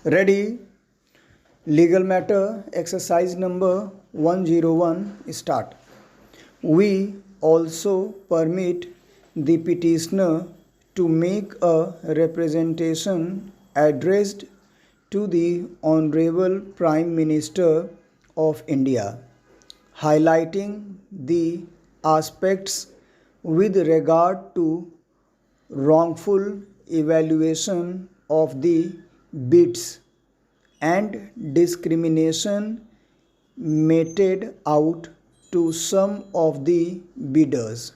Ready? Legal matter exercise number 101 start. We also permit the petitioner to make a representation addressed to the Honorable Prime Minister of India, highlighting the aspects with regard to wrongful evaluation of the bids and discrimination meted out to some of the bidders.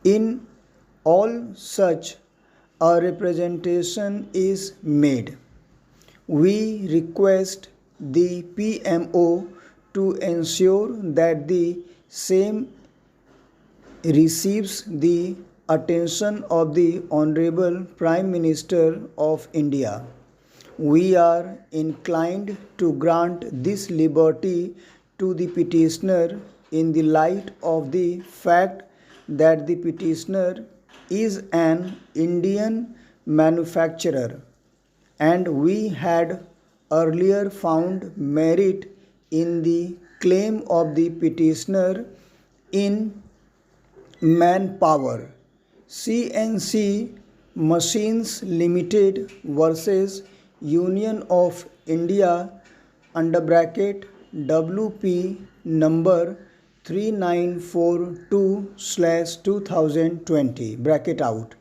In all such a representation is made, we request the PMO to ensure that the same receives the attention of the Honorable Prime Minister of India. We are inclined to grant this liberty to the petitioner in the light of the fact that the petitioner is an Indian manufacturer, and we had earlier found merit in the claim of the petitioner in manpower. CNC Machines Limited versus Union of India under bracket WP number 3942/2020 bracket out,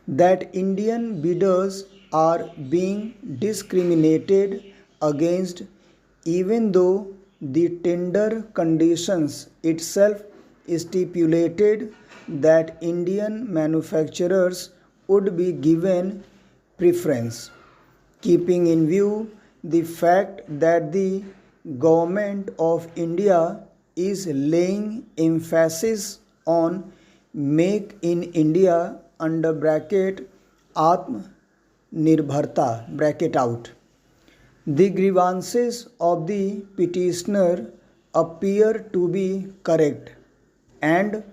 that Indian bidders are being discriminated against even though the tender conditions itself stipulated that Indian manufacturers would be given preference, keeping in view the fact that the Government of India is laying emphasis on Make in India under bracket Atmanirbharta bracket out. The grievances of the petitioner appear to be correct and,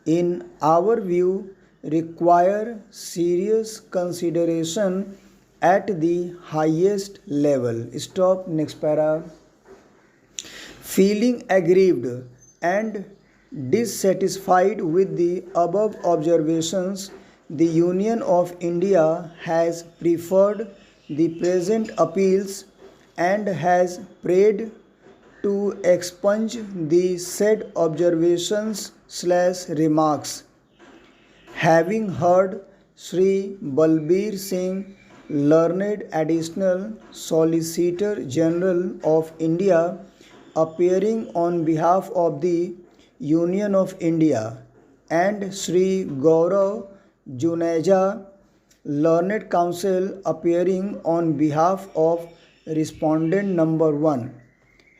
in our view, require serious consideration at the highest level. Stop. Next para. Feeling aggrieved and dissatisfied with the above observations, the Union of India has preferred the present appeals and has prayed to expunge the said observations/remarks. Having heard Sri Balbir Singh, learned Additional Solicitor General of India, appearing on behalf of the Union of India, and Sri Gaurav Juneja, learned counsel, appearing on behalf of respondent number 1,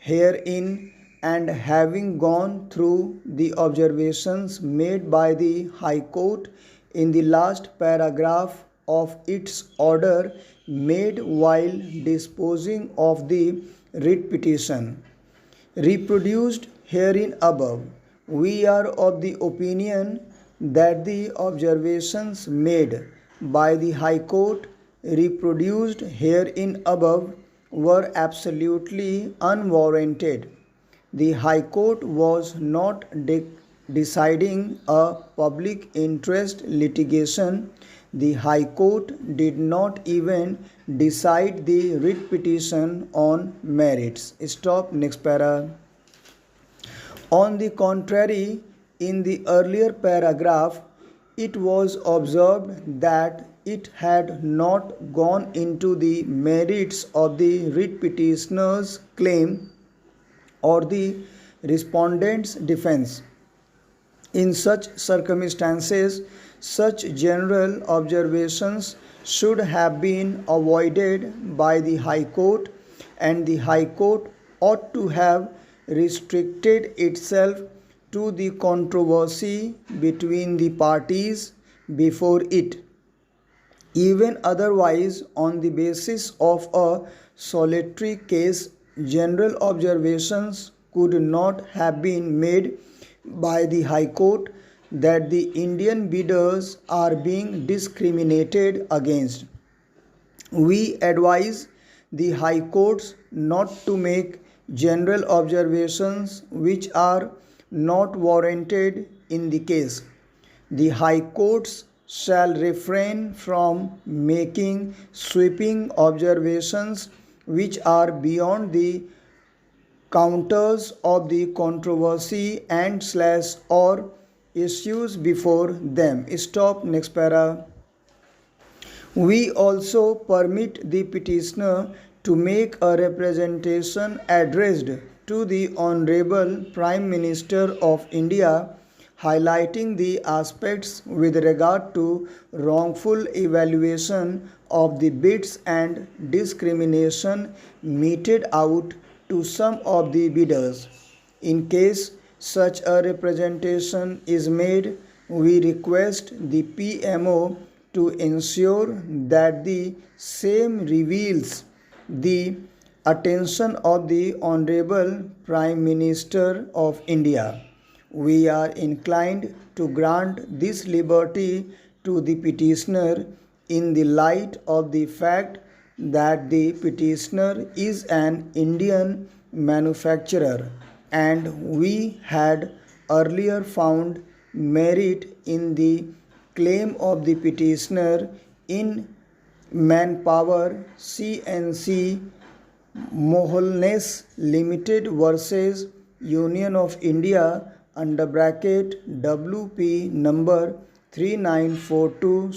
herein, and having gone through the observations made by the High Court in the last paragraph of its order made while disposing of the writ petition reproduced herein above, we are of the opinion that the observations made by the High Court reproduced herein above were absolutely unwarranted. The High Court was not deciding a public interest litigation. The High Court did not even decide the writ petition on merits. Stop. Next para. On the contrary, in the earlier paragraph, it was observed that it had not gone into the merits of the writ petitioner's claim or the respondent's defense. In such circumstances, such general observations should have been avoided by the High Court, and the High Court ought to have restricted itself to the controversy between the parties before it. Even otherwise, on the basis of a solitary case, general observations could not have been made by the High Court that the Indian bidders are being discriminated against. We advise the High Courts not to make general observations which are not warranted in the case. The High Courts shall refrain from making sweeping observations which are beyond the counters of the controversy and slash or issues before them. Stop. Next para. We also permit the petitioner to make a representation addressed to the Honorable Prime Minister of India, highlighting the aspects with regard to wrongful evaluation of the bids and discrimination meted out to some of the bidders. In case such a representation is made, we request the PMO to ensure that the same reveals the attention of the Honorable Prime Minister of India. We are inclined to grant this liberty to the petitioner in the light of the fact that the petitioner is an Indian manufacturer and we had earlier found merit in the claim of the petitioner in Manpower CNC Moholness Limited versus Union of India under bracket WP number 3942/2000.